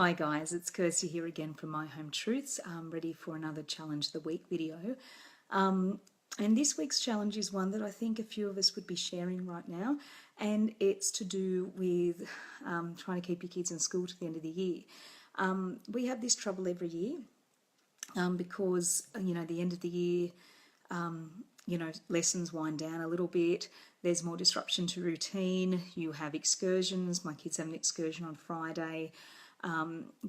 Hi guys, it's Kirsty here again from My Home Truths. I'm ready for another Challenge of the Week video. And this week's challenge is one that I think a few of us would be sharing right now, and it's to do with trying to keep your kids in school to the end of the year. We have this trouble every year because, the end of the year, lessons wind down a little bit. There's more disruption to routine. You have excursions. My kids have an excursion on Friday.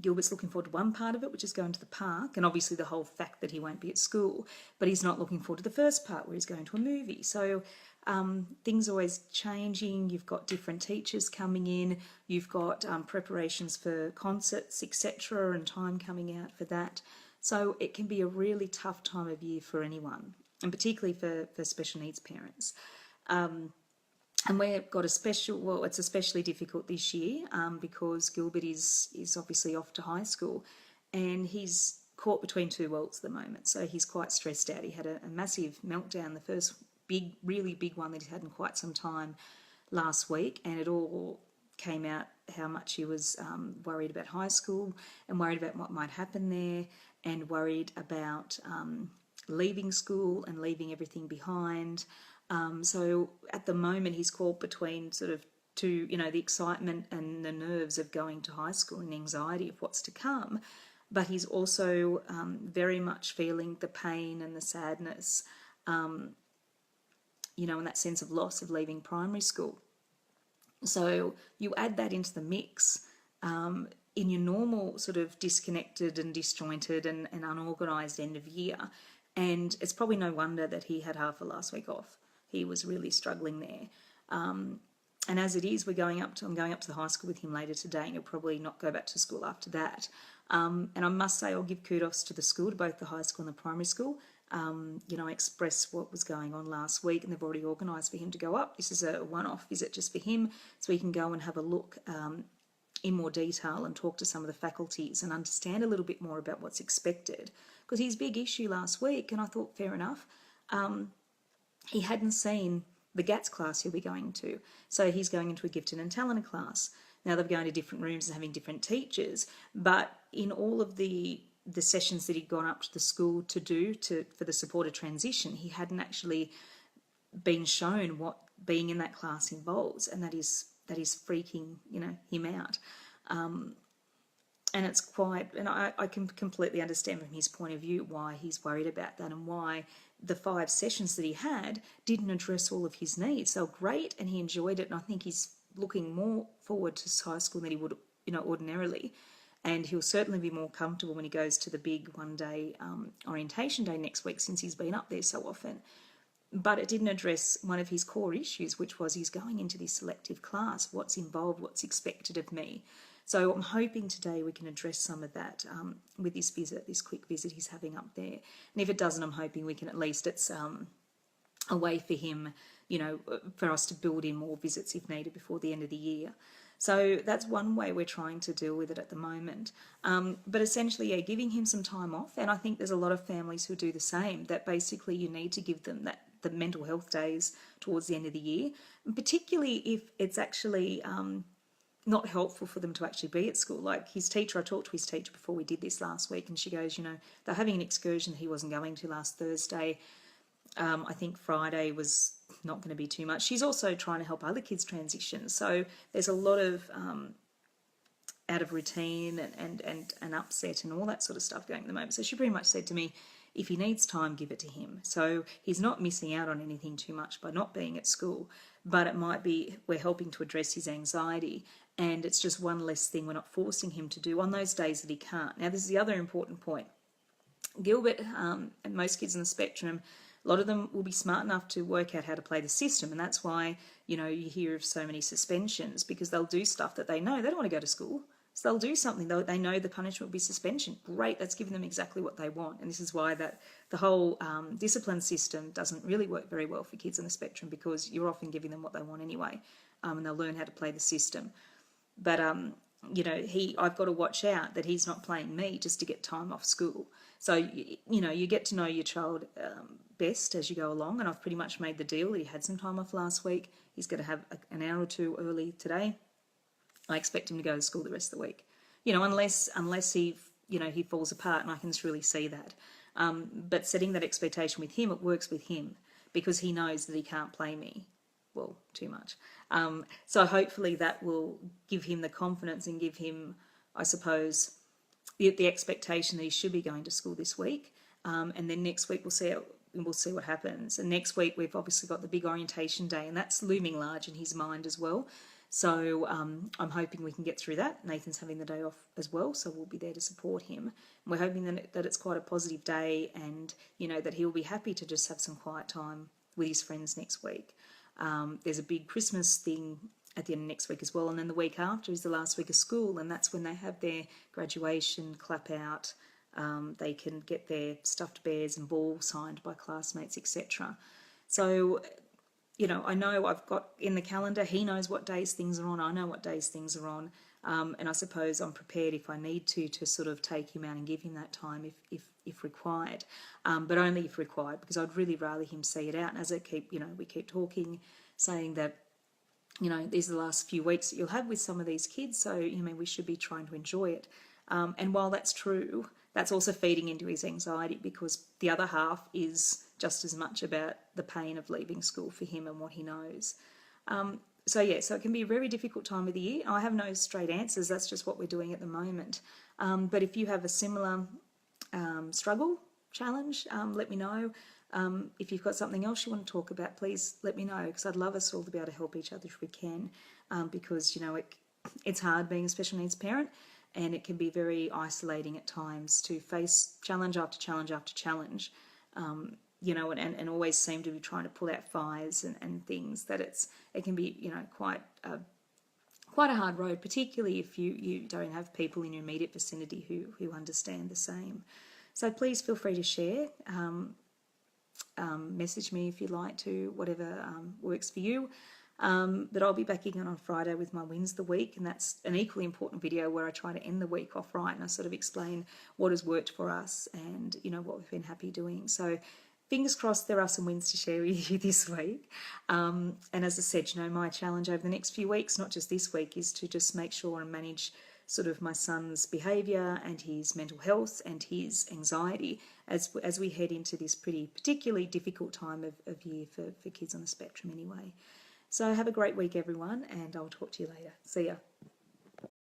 Gilbert's looking forward to one part of it, which is going to the park, and obviously the whole fact that he won't be at school, but he's not looking forward to the first part where he's going to a movie. So things are always changing. You've got different teachers coming in, you've got preparations for concerts, etc., and time coming out for that. So it can be a really tough time of year for anyone, and particularly for special needs parents. And we've got it's especially difficult this year because Gilbert is obviously off to high school, and he's caught between two worlds at the moment. So he's quite stressed out. He had a massive meltdown, the first really big one that he's had in quite some time last week, and it all came out how much he was worried about high school and worried about what might happen there, and worried about leaving school and leaving everything behind. So at the moment he's caught between sort of two, the excitement and the nerves of going to high school and anxiety of what's to come, but he's also very much feeling the pain and the sadness, and that sense of loss of leaving primary school. So you add that into the mix in your normal sort of disconnected and disjointed and unorganised end of year, and it's probably no wonder that he had half of last week off. He was really struggling there. And as it is, I'm going up to the high school with him later today, and he'll probably not go back to school after that. And I must say, I'll give kudos to the school, to both the high school and the primary school. I expressed what was going on last week, and they've already organised for him to go up. This is a one-off visit just for him, so he can go and have a look in more detail and talk to some of the faculties and understand a little bit more about what's expected. Because his big issue last week, and I thought fair enough, he hadn't seen the GATS class he'll be going to. So he's going into a gifted and talented class. Now they're going to different rooms and having different teachers, but in all of the sessions that he'd gone up to the school to do for the supported transition, he hadn't actually been shown what being in that class involves, and that is freaking him out. And it's I can completely understand from his point of view why he's worried about that, and why the 5 sessions that he had didn't address all of his needs. They were great, and he enjoyed it, and I think he's looking more forward to high school than he would, ordinarily. And he'll certainly be more comfortable when he goes to the big one-day orientation day next week, since he's been up there so often. But it didn't address one of his core issues, which was he's going into this selective class. What's involved? What's expected of me? So I'm hoping today we can address some of that with this quick visit he's having up there. And if it doesn't, I'm hoping we can at least, it's a way for him, for us to build in more visits if needed before the end of the year. So that's one way we're trying to deal with it at the moment. But essentially, giving him some time off. And I think there's a lot of families who do the same, that basically you need to give them the mental health days towards the end of the year, and particularly if it's actually not helpful for them to actually be at school. Like his teacher, I talked to his teacher before we did this last week, and she goes, they're having an excursion that he wasn't going to last Thursday. I think Friday was not going to be too much. She's also trying to help other kids transition. So there's a lot of out of routine and upset and all that sort of stuff going at the moment. So she pretty much said to me, if he needs time, give it to him. So he's not missing out on anything too much by not being at school, but it might be we're helping to address his anxiety, and it's just one less thing we're not forcing him to do on those days that he can't. Now, this is the other important point. Gilbert and most kids on the spectrum, a lot of them will be smart enough to work out how to play the system, and that's why, you hear of so many suspensions, because they'll do stuff that they know they don't want to go to school. So they'll do something, they know the punishment will be suspension. Great, that's giving them exactly what they want. And this is why the whole discipline system doesn't really work very well for kids on the spectrum, because you're often giving them what they want anyway, and they'll learn how to play the system. But, I've got to watch out that he's not playing me just to get time off school. So, you get to know your child best as you go along, and I've pretty much made the deal that he had some time off last week. He's going to have an hour or two early today. I expect him to go to school the rest of the week. you know, unless he, you know, he falls apart, and I can just really see that. But setting that expectation with him, it works with him because he knows that he can't play me, well, too much. So hopefully that will give him the confidence and give him, I suppose, the expectation that he should be going to school this week. And then next week we'll see what happens. And next week we've obviously got the big orientation day, and that's looming large in his mind as well. So I'm hoping we can get through that. Nathan's having the day off as well, so we'll be there to support him. And we're hoping that it's quite a positive day, and you know that he'll be happy to just have some quiet time with his friends next week. There's a big Christmas thing at the end of next week as well, and then the week after is the last week of school, and that's when they have their graduation clap out. They can get their stuffed bears and ball signed by classmates, etc. So, you know, I know I've got in the calendar, he knows what days things are on, I know what days things are on, and I suppose I'm prepared if I need to sort of take him out and give him that time if required, but only if required, because I'd really rather him see it out. And as we keep talking, saying that, you know, these are the last few weeks that you'll have with some of these kids, so, you know, we should be trying to enjoy it. And while that's true, that's also feeding into his anxiety, because the other half is just as much about the pain of leaving school for him and what he knows. So it can be a very difficult time of the year. I have no straight answers. That's just what we're doing at the moment. But if you have a similar struggle, challenge, let me know. If you've got something else you want to talk about, please let me know, because I'd love us all to be able to help each other if we can, because, you know, it's hard being a special needs parent, and it can be very isolating at times to face challenge after challenge after challenge, you know, and always seem to be trying to pull out fires and things, that it can be, you know, quite a hard road, particularly if you don't have people in your immediate vicinity who understand the same. So please feel free to share. Message me if you like to, whatever works for you. But I'll be back again on Friday with my wins the week, and that's an equally important video where I try to end the week off right, and I sort of explain what has worked for us and, you know, what we've been happy doing. So fingers crossed there are some wins to share with you this week. And as I said, you know, my challenge over the next few weeks, not just this week, is to just make sure and manage sort of my son's behaviour and his mental health and his anxiety as we head into this particularly difficult time of year for kids on the spectrum anyway. So have a great week, everyone, and I'll talk to you later. See ya.